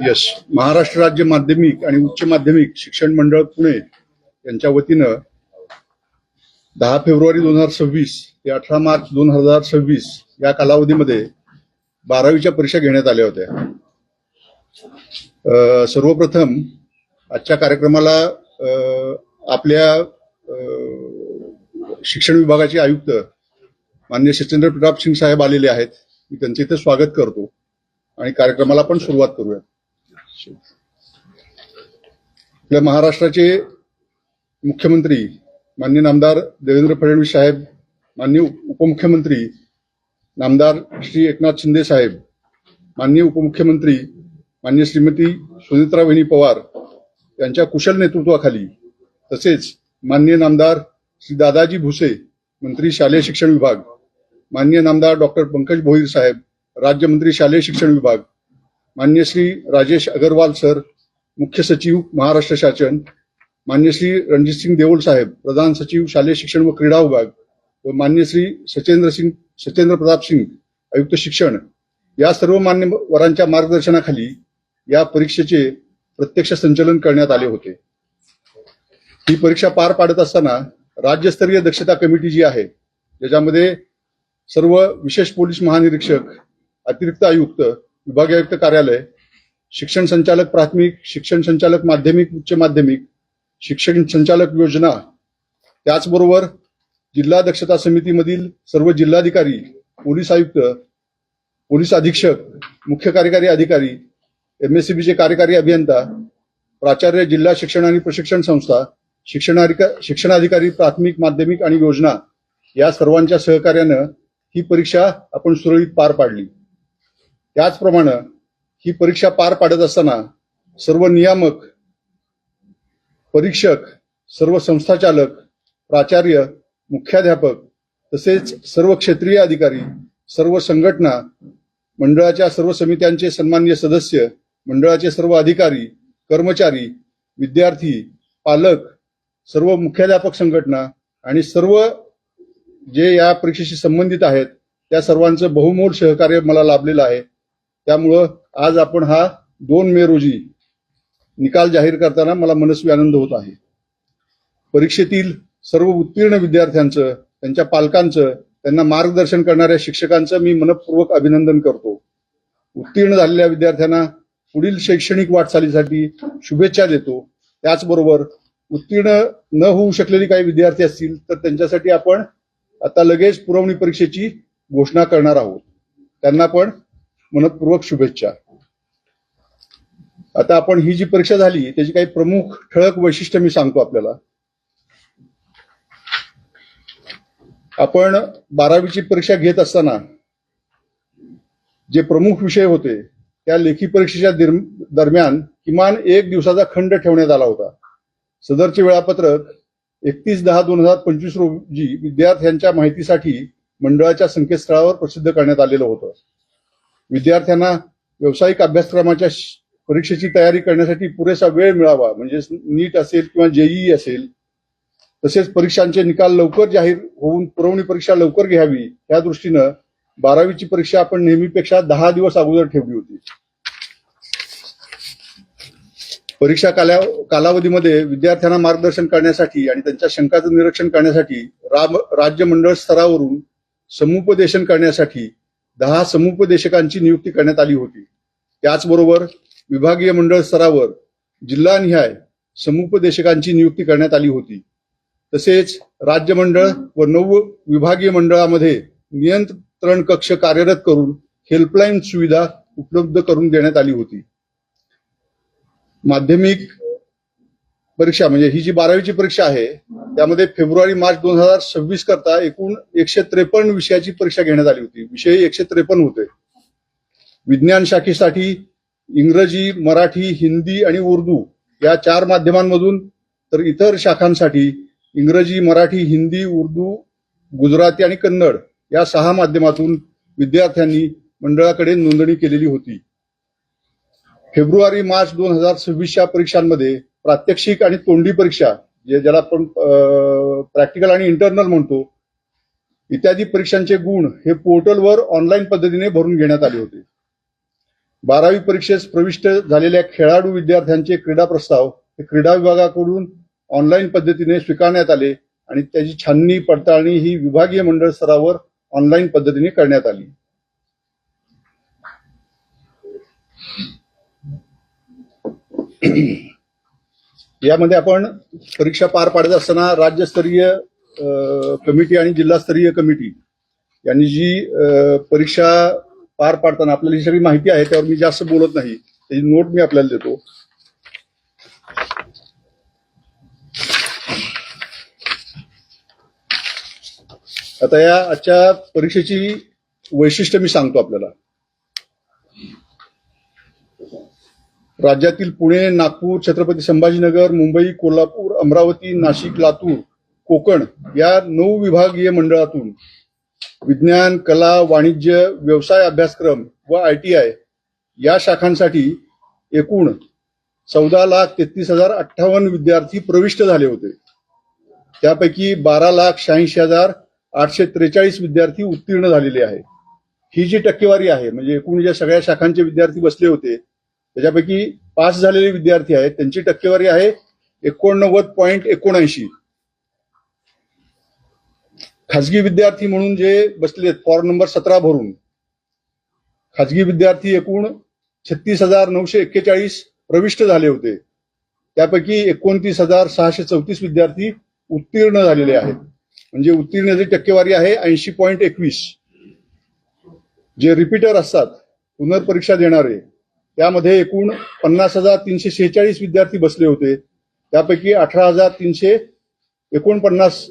यश महाराष्ट्र राज्य माध्यमिक आणि उच्च माध्यमिक शिक्षण मंडळ पुणे यांच्या वतीनं 10 फेब्रुवारी 2026 ते 18 मार्च 2026 या कालावधीमध्ये 12वीच्या परीक्षा घेण्यात आल्या होत्या. सर्वप्रथम आजच्या कार्यक्रमाला आपल्या शिक्षण विभागाचे आयुक्त माननीय सचिंद्र प्रताप सिंग साहेब आलेले आहेत. मी त्यांचे इथे स्वागत करतो आणि कार्यक्रमाला आपण सुरुवात करूया. आपल्या महाराष्ट्राचे मुख्यमंत्री माननीय नामदार देवेंद्र फडणवीस साहेब, माननीय उपमुख्यमंत्री नामदार श्री एकनाथ शिंदे साहेब, माननीय उपमुख्यमंत्री माननीय श्रीमती सुनेत्रा वहिनी पवार यांच्या कुशल नेतृत्वाखाली, तसेच माननीय नामदार श्री दादाजी भुसे मंत्री शालेय शिक्षण विभाग, माननीय नामदार डॉक्टर पंकज भोईर साहेब राज्यमंत्री शालेय शिक्षण विभाग, माननीय श्री राजेश अग्रवाल सर मुख्य सचिव महाराष्ट्र शासन, माननीय श्री रणजित सिंग देओल साहेब प्रधान सचिव शालेय शिक्षण व क्रीडा विभाग व माननीय श्री सत्येंद्र प्रताप सिंग आयुक्त शिक्षण या सर्व मान्यवरांच्या मार्गदर्शनाखाली या परीक्षेचे प्रत्यक्ष संचालन करण्यात आले होते. ही परीक्षा पार पाडत असताना राज्यस्तरीय दक्षता कमिटी जी आहे, ज्याच्यामध्ये सर्व विशेष पोलीस महानिरीक्षक, अतिरिक्त आयुक्त, विभागीय आयुक्त कार्यालय, शिक्षण संचालक प्राथमिक, शिक्षण संचालक माध्यमिक उच्च माध्यमिक, शिक्षण संचालक योजना, त्याचबरोबर जिल्हा दक्षता समितीमधील सर्व जिल्हाधिकारी, पोलीस आयुक्त, पोलीस अधीक्षक, मुख्य कार्यकारी अधिकारी, MSCBचे कार्यकारी अभियंता, प्राचार्य, जिल्हा शिक्षण आणि प्रशिक्षण संस्था, शिक्षणाधिकारी प्राथमिक माध्यमिक आणि योजना या सर्वांच्या सहकार्यानं ही परीक्षा आपण सुरळीत पार पाडली. त्याचप्रमाणे ही परीक्षा पार पाडत असताना सर्व नियामक, परीक्षक, सर्व संस्थाचालक, प्राचार्य, मुख्याध्यापक तसेच सर्व क्षेत्रीय अधिकारी, सर्व संघटना, मंडळाच्या सर्व समित्यांचे सन्माननीय सदस्य, मंडळाचे सर्व अधिकारी, कर्मचारी, विद्यार्थी, पालक, सर्व मुख्याध्यापक संघटना आणि सर्व जे या परीक्षेशी संबंधित आहेत त्या सर्वांचं बहुमोल सहकार्य मला लाभलेलं आहे. त्यामुळं आज आपण हा 2 मे रोजी निकाल जाहीर करताना मला मनस्वी आनंद होत आहे. परीक्षेतील सर्व उत्तीर्ण विद्यार्थ्यांचं, त्यांच्या पालकांचं, त्यांना मार्गदर्शन करणाऱ्या शिक्षकांचं मी मनपूर्वक अभिनंदन करतो. उत्तीर्ण झालेल्या विद्यार्थ्यांना पुढील शैक्षणिक वाटचालीसाठी शुभेच्छा देतो. त्याचबरोबर उत्तीर्ण न होऊ शकलेली काही विद्यार्थी असतील तर त्यांच्यासाठी आपण आता लगेच पुरवणी परीक्षेची घोषणा करणार आहोत. त्यांना पण मनपूर्वक शुभेच्छा. आता आपण ही जी परीक्षा झाली त्याची काही प्रमुख ठळक वैशिष्ट्य मी सांगतो आपल्याला. आपण 12वीची परीक्षा घेत असताना जे प्रमुख विषय होते त्या लेखी परीक्षेच्या दरम्यान किमान 1 दिवसाचा खंड ठेवण्यात आला होता. सदरचे वेळापत्रक 31/10/2025 रोजी विद्यार्थ्यांच्या माहितीसाठी मंडळाच्या संकेतस्थळावर प्रसिद्ध करण्यात आलेलं होतं. विद्यार्थ्यांना व्यावसायिक अभ्यासक्रमाच्या परीक्षेची तयारी करण्यासाठी पुरेसा वेळ मिळावा, म्हणजे नीट असेल किंवा JEE असेल, तसेच परीक्षांचे निकाल लवकर जाहीर होऊन पुरवणी परीक्षा लवकर घ्यावी या दृष्टीनं 12वीची परीक्षा आपण नेहमीपेक्षा 10 दिवस अगोदर ठेवली होती. परीक्षा कालावधीमध्ये विद्यार्थ्यांना मार्गदर्शन करण्यासाठी आणि त्यांच्या शंकांचं निरीक्षण करण्यासाठी राज्य मंडळ स्तरावरून समुपदेशन करण्यासाठी 10 समुपदेशकांची नियुक्ती करण्यात आली होती. त्याचबरोबर विभागीय मंडळ स्तरावर जिल्हानिहाय समुपदेशकांची नियुक्ती करण्यात आली होती. तसेच राज्य मंडळ व 9 विभागीय मंडळामध्ये नियंत्रण कक्ष कार्यरत करून हेल्पलाईन सुविधा उपलब्ध करून देण्यात आली होती. माध्यमिक परीक्षा म्हणजे ही जी 12वीची परीक्षा आहे त्यामध्ये फेब्रुवारी-मार्च 2026 करता एकूण 153 विषयाची परीक्षा घेण्यात आली होती. विषय 153 होते. विज्ञान शाखेसाठी इंग्रजी, मराठी, हिंदी आणि उर्दू या 4 माध्यमांमधून, तर इतर शाखांसाठी इंग्रजी, मराठी, हिंदी, उर्दू, गुजराती आणि कन्नड या 6 माध्यमातून विद्यार्थ्यांनी मंडळाकडे नोंदणी केलेली होती. फेब्रुवारी-मार्च 2026 या परीक्षांमध्ये प्रात्यक्षिक आणि तोंडी परीक्षा, ज्याला आपण प्रॅक्टिकल आणि इंटरनल म्हणतो, इत्यादी परीक्षांचे गुण हे पोर्टलवर ऑनलाईन पद्धतीने भरून घेण्यात आले होते. 12वी परीक्षेस प्रविष्ट झालेल्या खेळाडू विद्यार्थ्यांचे क्रीडा प्रस्ताव हे क्रीडा विभागाकडून ऑनलाईन पद्धतीने स्वीकारण्यात आले आणि त्याची छाननी पडताळणी ही विभागीय मंडळ स्तरावर ऑनलाईन पद्धतीने करण्यात आली. यामध्ये आपण परीक्षा पार पाडत असताना राज्यस्तरीय कमिटी आणि जिल्हास्तरीय कमिटी यांनी जी परीक्षा पार पाडताना आपल्याला ही सगळी माहिती आहे, त्यावर मी जास्त बोलत नाही, त्याची नोट मी आपल्याला देतो. आता या आजच्या परीक्षेची वैशिष्ट्य मी सांगतो आपल्याला. राज्यातील पुणे, नागपूर, छत्रपती संभाजीनगर, मुंबई, कोल्हापूर, अमरावती, नाशिक, लातूर, कोकण या 9 विभागीय मंडळातून विज्ञान, कला, वाणिज्य, व्यवसाय अभ्यासक्रम व ITI या शाखांसाठी एकूण 14,33,058 विद्यार्थी प्रविष्ट झाले होते. त्यापैकी 12,86,843 विद्यार्थी उत्तीर्ण झालेले आहेत. ही जी टक्केवारी आहे, म्हणजे एकूण ज्या सगळ्या शाखांचे विद्यार्थी बसले होते त्याच्यापैकी पास झालेले विद्यार्थी आहेत त्यांची टक्केवारी आहे 89.79. खाजगी विद्यार्थी म्हणून जे बसलेत फॉर्म नंबर 17 भरून, खाजगी विद्यार्थी एकूण 36,941 प्रविष्ट झाले होते. त्यापैकी 29,634 विद्यार्थी उत्तीर्ण झालेले आहेत. म्हणजे उत्तीर्णाची टक्केवारी आहे 80.21. जे रिपीटर असतात, पुनर्परीक्षा देणारे, त्यामध्ये एकूण 50,346 विद्यार्थी बसले होते. त्यापैकी 18,349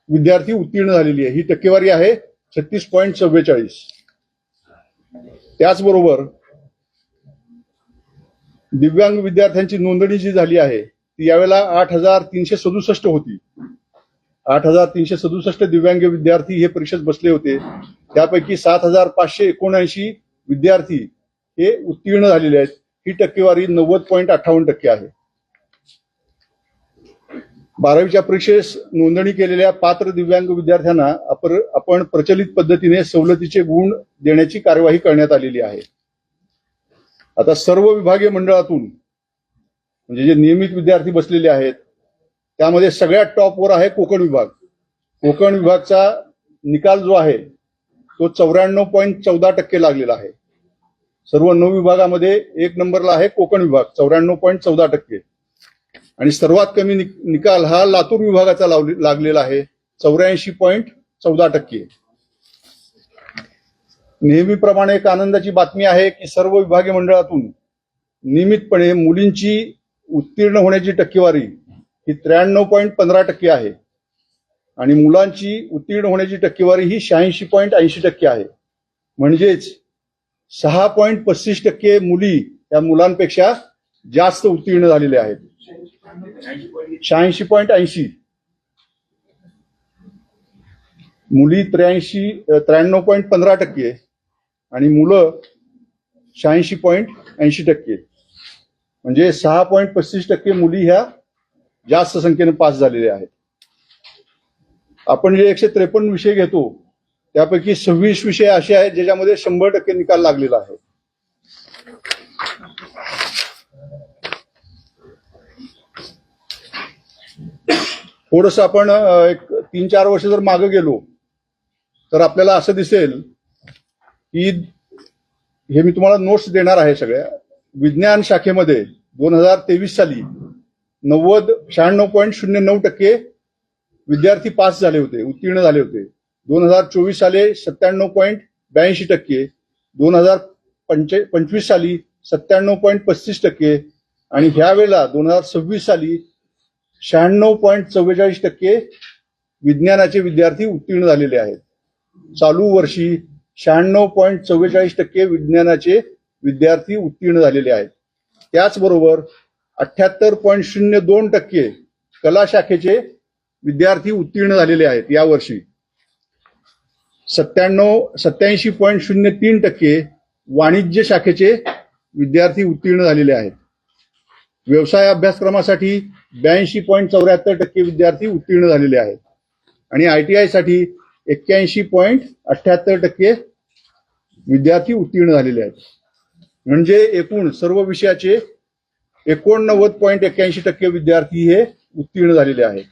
विद्यार्थी उत्तीर्ण झालेली आहे. ही टक्केवारी आहे 36.44. त्याचबरोबर दिव्यांग विद्यार्थ्यांची नोंदणी जी झाली आहे ती यावेळेला 8,367 होती. 8,367 दिव्यांग विद्यार्थी हे परीक्षेत बसले होते. त्यापैकी 7,579 विद्यार्थी हे उत्तीर्ण झालेले आहेत. ही टक्केवारी 90.58% आहे. 12वीच्या परीक्षेस नोंदणी केलेल्या पात्र दिव्यांग विद्यार्थ्यांना आपण प्रचलित पद्धतीने सवलतीचे गुण देण्याची कार्यवाही करण्यात आलेली आहे. आता सर्व विभागीय मंडळातून म्हणजे जे नियमित विद्यार्थी बसलेले आहेत त्यामध्ये सगळ्यात टॉपवर आहे कोकण विभाग. कोकण विभागचा निकाल जो आहे तो 94.14% लागलेला आहे. सर्व 9 विभागामध्ये 1 नंबरला आहे कोकण विभाग 94.14%. आणि सर्वात कमी निकाल हा लातूर विभागाचा लागलेला आहे 84.14%. नेहमीप्रमाणे एक आनंदाची बातमी आहे की सर्व विभागीय मंडळातून नियमितपणे मुलींची उत्तीर्ण होण्याची टक्केवारी ही 93.15% आहे आणि मुलांची उत्तीर्ण होण्याची टक्केवारी ही 86.80% आहे. म्हणजेच 6.35% मुली या मुलांपेक्षा जास्त उत्तीर्ण झालेले आहेत. 86.80. मुली 93.15% आणि मुलं 86.80%. म्हणजे 6.35% मुली ह्या जास्त संख्येने पास झालेल्या आहेत. आपण जे 153 विषय घेतो त्यापैकी 26 विषय असे आहेत ज्याच्यामध्ये 100% निकाल लागलेला आहे. थोडस आपण एक 3-4 वर्ष जर मागे गेलो तर आपल्याला असं दिसेल की हे मी तुम्हाला नोट्स देणार आहे सगळ्या. विज्ञान शाखेमध्ये 2023 साली 96.09% विद्यार्थी पास झाले होते, उत्तीर्ण झाले होते. 2024 साली 97.82%, 2025 साली 97.35% आणि ह्या वेळेला 2026 साली 96.44% विज्ञानाचे विद्यार्थी उत्तीर्ण झालेले आहेत. चालू वर्षी 96.44% विज्ञानाचे विद्यार्थी उत्तीर्ण झालेले आहेत. त्याचबरोबर 78.02% कला शाखेचे विद्यार्थी उत्तीर्ण झालेले आहेत या वर्षी. 87.03% वाणिज्य शाखेचे विद्यार्थी उत्तीर्ण झालेले आहेत. व्यवसाय अभ्यासक्रमासाठी 82.74% विद्यार्थी उत्तीर्ण झालेले आहेत आणि ITI साठी 81.78% विद्यार्थी उत्तीर्ण झालेले आहेत. म्हणजे एकूण सर्व विषयाचे 89.81% विद्यार्थी हे उत्तीर्ण झालेले आहेत.